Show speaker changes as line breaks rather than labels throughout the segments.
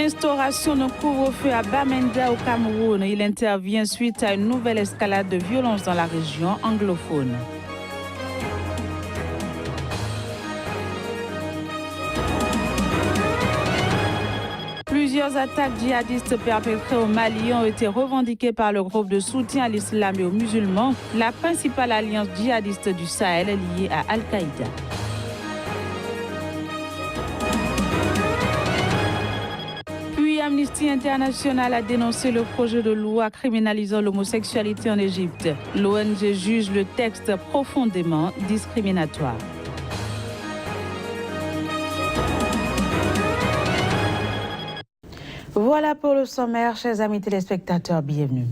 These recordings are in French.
Instauration d'un couvre-feu à Bamenda au Cameroun. Il intervient suite à une nouvelle escalade de violence dans la région anglophone. Plusieurs attaques djihadistes perpétrées au Mali ont été revendiquées par le groupe de soutien à l'islam et aux musulmans, la principale alliance djihadiste du Sahel liée à Al-Qaïda. Amnesty International a dénoncé le projet de loi criminalisant l'homosexualité en Égypte. L'ONG juge le texte profondément discriminatoire. Voilà pour le sommaire, chers amis téléspectateurs, bienvenue.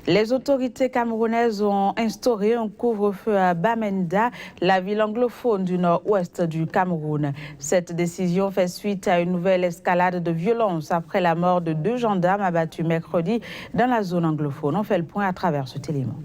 Les autorités camerounaises ont instauré un couvre-feu à Bamenda, la ville anglophone du nord-ouest du Cameroun. Cette décision fait suite à une nouvelle escalade de violence après la mort de 2 gendarmes abattus mercredi dans la zone anglophone. On fait le point à travers ce élément.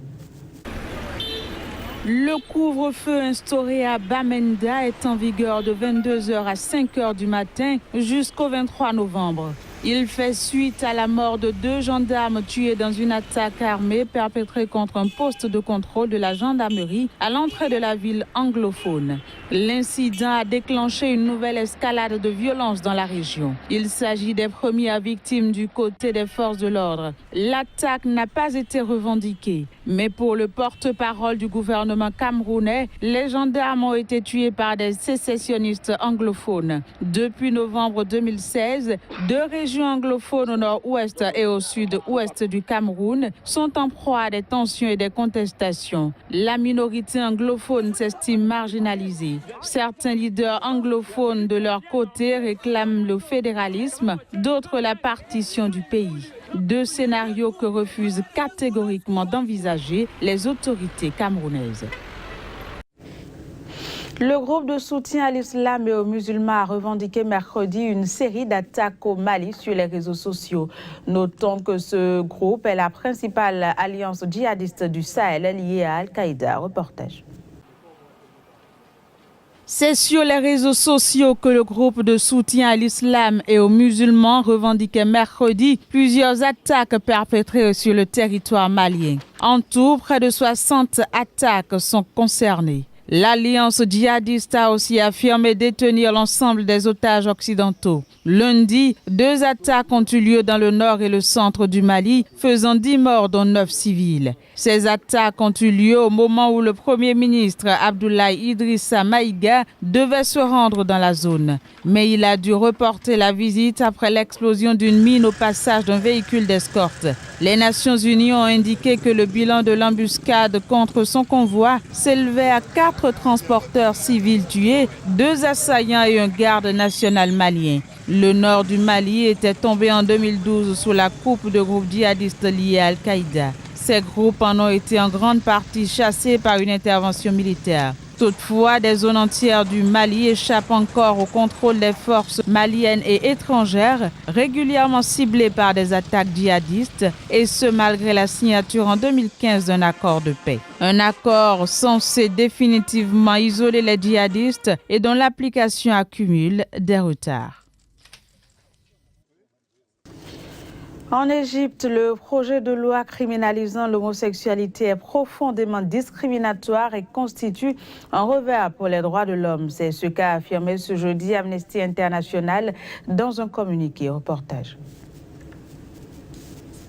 Le couvre-feu instauré à Bamenda est en vigueur de 22h à 5h du matin jusqu'au 23 novembre. Il fait suite à la mort de 2 gendarmes tués dans une attaque armée perpétrée contre un poste de contrôle de la gendarmerie à l'entrée de la ville anglophone. L'incident a déclenché une nouvelle escalade de violence dans la région. Il s'agit des premières victimes du côté des forces de l'ordre. L'attaque n'a pas été revendiquée, mais pour le porte-parole du gouvernement camerounais, les gendarmes ont été tués par des sécessionnistes anglophones. Depuis novembre 2016, 2 régions anglophones au nord-ouest et au sud-ouest du Cameroun sont en proie à des tensions et des contestations. La minorité anglophone s'estime marginalisée. Certains leaders anglophones de leur côté réclament le fédéralisme, d'autres la partition du pays. 2 scénarios que refusent catégoriquement d'envisager les autorités camerounaises. Le groupe de soutien à l'islam et aux musulmans a revendiqué mercredi une série d'attaques au Mali sur les réseaux sociaux. Notons que ce groupe est la principale alliance djihadiste du Sahel liée à Al-Qaïda. Reportage. C'est sur les réseaux sociaux que le groupe de soutien à l'islam et aux musulmans revendiquait mercredi plusieurs attaques perpétrées sur le territoire malien. En tout, près de 60 attaques sont concernées. L'alliance djihadiste a aussi affirmé détenir l'ensemble des otages occidentaux. Lundi, 2 attaques ont eu lieu dans le nord et le centre du Mali, faisant 10 morts dont 9 civils. Ces attaques ont eu lieu au moment où le Premier ministre Abdoulaye Idrissa Maïga devait se rendre dans la zone. Mais il a dû reporter la visite après l'explosion d'une mine au passage d'un véhicule d'escorte. Les Nations Unies ont indiqué que le bilan de l'embuscade contre son convoi s'élevait à 4 transporteurs civils tués, 2 assaillants et un garde national malien. Le nord du Mali était tombé en 2012 sous la coupe de groupes djihadistes liés à Al-Qaïda. Ces groupes en ont été en grande partie chassés par une intervention militaire. Toutefois, des zones entières du Mali échappent encore au contrôle des forces maliennes et étrangères, régulièrement ciblées par des attaques djihadistes, et ce malgré la signature en 2015 d'un accord de paix. Un accord censé définitivement isoler les djihadistes et dont l'application accumule des retards. En Égypte, le projet de loi criminalisant l'homosexualité est profondément discriminatoire et constitue un revers pour les droits de l'homme. C'est ce qu'a affirmé ce jeudi Amnesty International dans un communiqué. Reportage.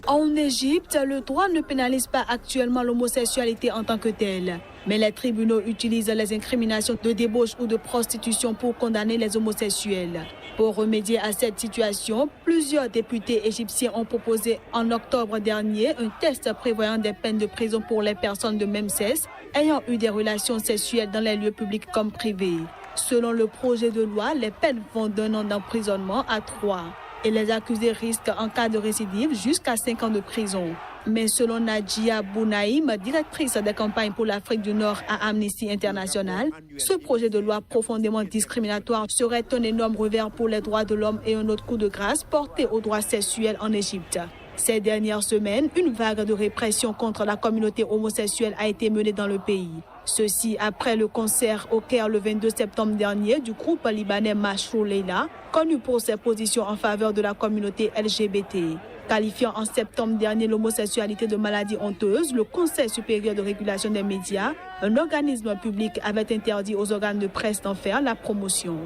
En Égypte, le droit ne pénalise pas actuellement l'homosexualité en tant que telle. Mais les tribunaux utilisent les incriminations de débauche ou de prostitution pour condamner les homosexuels. Pour remédier à cette situation, plusieurs députés égyptiens ont proposé en octobre dernier un texte prévoyant des peines de prison pour les personnes de même sexe ayant eu des relations sexuelles dans les lieux publics comme privés. Selon le projet de loi, les peines vont d'1 an d'emprisonnement à 3 et les accusés risquent en cas de récidive jusqu'à 5 ans de prison. Mais selon Nadia Bounaïm, directrice des campagnes pour l'Afrique du Nord à Amnesty International, ce projet de loi profondément discriminatoire serait un énorme revers pour les droits de l'homme et un autre coup de grâce porté aux droits sexuels en Égypte. Ces dernières semaines, une vague de répression contre la communauté homosexuelle a été menée dans le pays. Ceci après le concert au Caire le 22 septembre dernier du groupe libanais Mashrou Leila, connu pour ses positions en faveur de la communauté LGBT. Qualifiant en septembre dernier l'homosexualité de maladie honteuse, le Conseil supérieur de régulation des médias, un organisme public, avait interdit aux organes de presse d'en faire la promotion.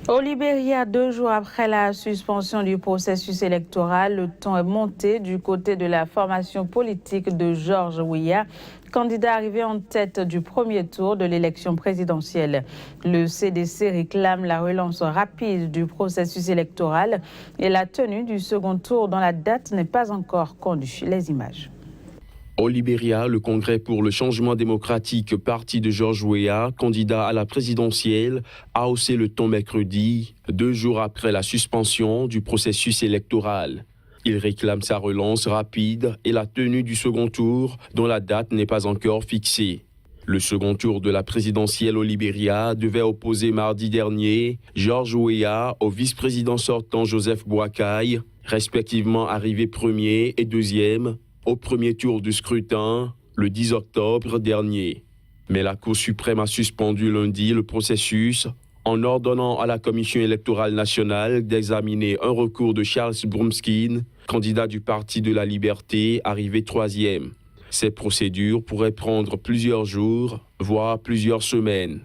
Au Libéria, 2 jours après la suspension du processus électoral, le ton est monté du côté de la formation politique de George Weah, candidat arrivé en tête du premier tour de l'élection présidentielle. Le CDC réclame la relance rapide du processus électoral et la tenue du second tour dont la date n'est pas encore connue. Les images.
Au Libéria, le Congrès pour le changement démocratique, parti de George Weah, candidat à la présidentielle, a haussé le ton mercredi, 2 jours après la suspension du processus électoral. Il réclame sa relance rapide et la tenue du second tour, dont la date n'est pas encore fixée. Le second tour de la présidentielle au Libéria devait opposer mardi dernier George Weah au vice-président sortant Joseph Boakai, respectivement arrivé premier et deuxième, au premier tour du scrutin, le 10 octobre dernier. Mais la Cour suprême a suspendu lundi le processus en ordonnant à la Commission électorale nationale d'examiner un recours de Charles Brumskin, candidat du Parti de la Liberté, arrivé troisième. Ces procédures pourraient prendre plusieurs jours, voire plusieurs semaines.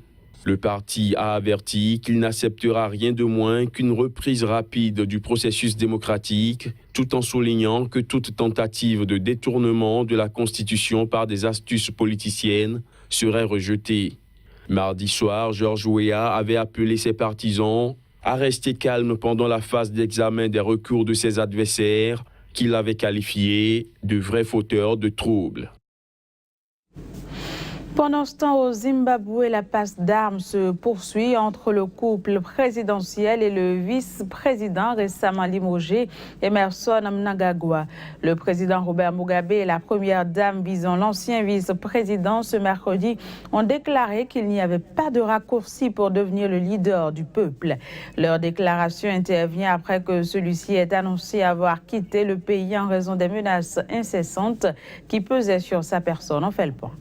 Le parti a averti qu'il n'acceptera rien de moins qu'une reprise rapide du processus démocratique, tout en soulignant que toute tentative de détournement de la Constitution par des astuces politiciennes serait rejetée. Mardi soir, George Weah avait appelé ses partisans à rester calmes pendant la phase d'examen des recours de ses adversaires, qu'il avait qualifiés de vrais fauteurs de troubles.
Pendant ce temps, au Zimbabwe, la passe d'armes se poursuit entre le couple présidentiel et le vice-président récemment limogé, Emmerson Mnangagwa. Le président Robert Mugabe et la première dame visant l'ancien vice-président ce mercredi ont déclaré qu'il n'y avait pas de raccourci pour devenir le leader du peuple. Leur déclaration intervient après que celui-ci ait annoncé avoir quitté le pays en raison des menaces incessantes qui pesaient sur sa personne. On fait le point.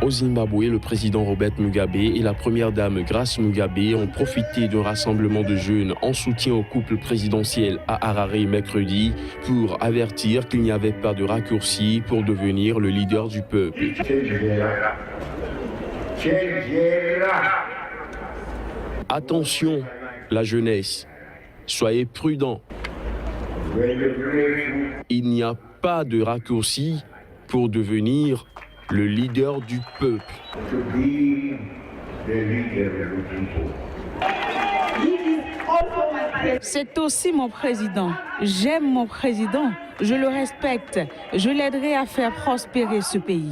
Au Zimbabwe, le président Robert Mugabe et la première dame Grace Mugabe ont profité d'un rassemblement de jeunes en soutien au couple présidentiel à Harare mercredi pour avertir qu'il n'y avait pas de raccourci pour devenir le leader du peuple. Attention, la jeunesse, soyez prudents. Il n'y a pas de raccourci pour devenir le leader du peuple.
C'est aussi mon président. J'aime mon président. Je le respecte. Je l'aiderai à faire prospérer ce pays.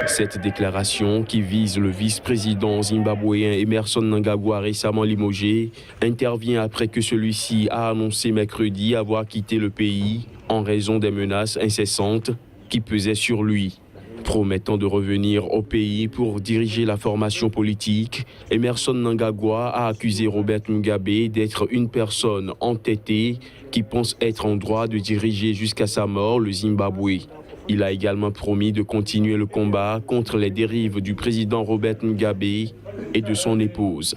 Cette déclaration, qui vise le vice-président zimbabwéen Emmerson Mnangagwa récemment limogé, intervient après que celui-ci a annoncé mercredi avoir quitté le pays en raison des menaces incessantes qui pesaient sur lui. Promettant de revenir au pays pour diriger la formation politique, Emmerson Mnangagwa a accusé Robert Mugabe d'être une personne entêtée qui pense être en droit de diriger jusqu'à sa mort le Zimbabwe. Il a également promis de continuer le combat contre les dérives du président Robert Mugabe et de son épouse.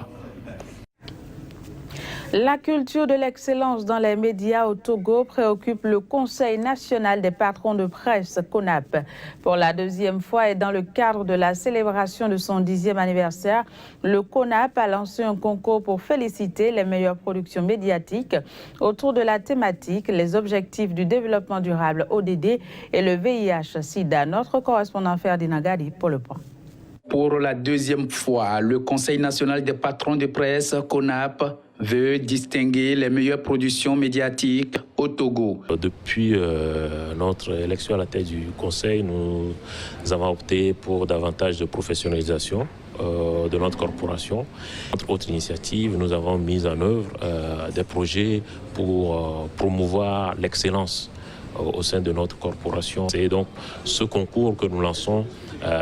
La culture de l'excellence dans les médias au Togo préoccupe le Conseil national des patrons de presse, CONAP. Pour la deuxième fois et dans le cadre de la célébration de son 10e anniversaire, le CONAP a lancé un concours pour féliciter les meilleures productions médiatiques autour de la thématique, les objectifs du développement durable ODD et le VIH-Sida. Notre correspondant Ferdinand Gadi pour le point.
Pour la deuxième fois, le Conseil national des patrons de presse, CONAP, veut distinguer les meilleures productions médiatiques au Togo.
Depuis notre élection à la tête du Conseil, nous avons opté pour davantage de professionnalisation de notre corporation. Entre autres initiatives, nous avons mis en œuvre des projets pour promouvoir l'excellence au sein de notre corporation. Et donc, ce concours que nous lançons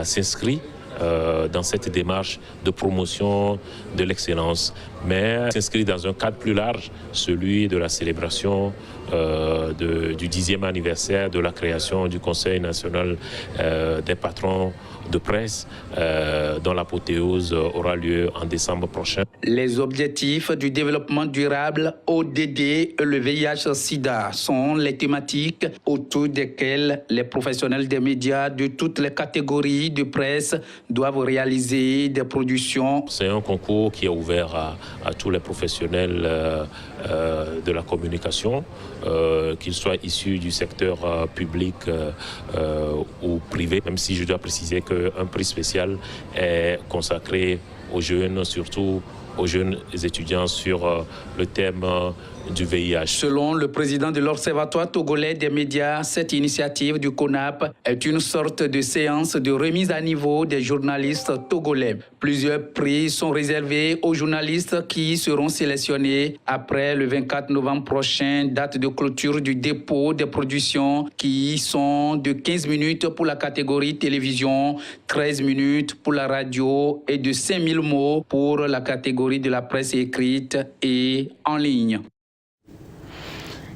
s'inscrit dans cette démarche de promotion de l'excellence, mais s'inscrit dans un cadre plus large, celui de la célébration du 10e anniversaire de la création du Conseil national des patrons de presse, dont l'apothéose aura lieu en décembre prochain.
Les objectifs du développement durable ODD et le VIH-Sida sont les thématiques autour desquelles les professionnels des médias de toutes les catégories de presse doivent réaliser des productions.
C'est un concours qui est ouvert à tous les professionnels de la communication, qu'ils soient issus du secteur public ou privé, même si je dois préciser qu'un prix spécial est consacré aux jeunes, surtout aux jeunes étudiants sur le thème du VIH.
Selon le président de l'Observatoire togolais des médias, cette initiative du CONAP est une sorte de séance de remise à niveau des journalistes togolais. Plusieurs prix sont réservés aux journalistes qui seront sélectionnés après le 24 novembre prochain, date de clôture du dépôt des productions qui sont de 15 minutes pour la catégorie télévision, 13 minutes pour la radio et de 5000 mots pour la catégorie de la presse écrite et en ligne.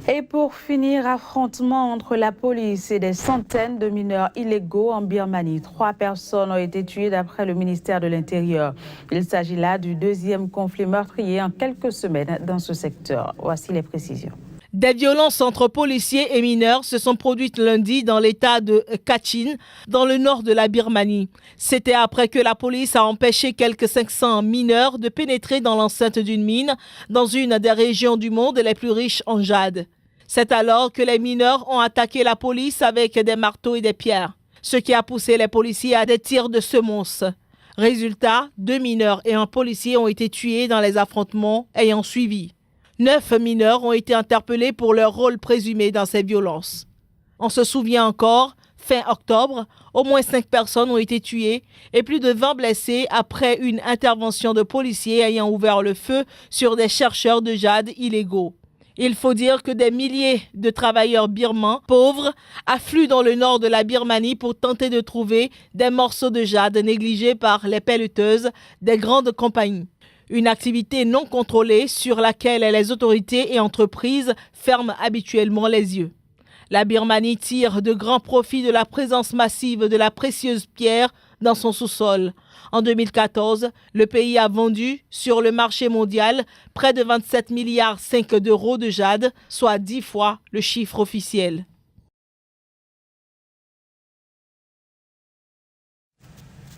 Et pour finir, affrontement entre la police et des centaines de mineurs illégaux en Birmanie. 3 personnes ont été tuées d'après le ministère de l'Intérieur. Il s'agit là du 2e conflit meurtrier en quelques semaines dans ce secteur. Voici les précisions.
Des violences entre policiers et mineurs se sont produites lundi dans l'état de Kachin, dans le nord de la Birmanie. C'était après que la police a empêché quelques 500 mineurs de pénétrer dans l'enceinte d'une mine dans une des régions du monde les plus riches en jade. C'est alors que les mineurs ont attaqué la police avec des marteaux et des pierres, ce qui a poussé les policiers à des tirs de semonce. Résultat, 2 mineurs et un policier ont été tués dans les affrontements ayant suivi. 9 mineurs ont été interpellés pour leur rôle présumé dans ces violences. On se souvient encore, fin octobre, au moins 5 personnes ont été tuées et plus de 20 blessés après une intervention de policiers ayant ouvert le feu sur des chercheurs de jade illégaux. Il faut dire que des milliers de travailleurs birmans pauvres affluent dans le nord de la Birmanie pour tenter de trouver des morceaux de jade négligés par les pelleteuses des grandes compagnies. Une activité non contrôlée sur laquelle les autorités et entreprises ferment habituellement les yeux. La Birmanie tire de grands profits de la présence massive de la précieuse pierre dans son sous-sol. En 2014, le pays a vendu sur le marché mondial près de 27,5 milliards d'euros de jade, soit 10 fois le chiffre officiel.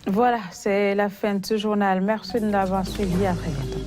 Voilà, c'est la fin de ce journal. Merci de l'avoir suivi. À très bientôt.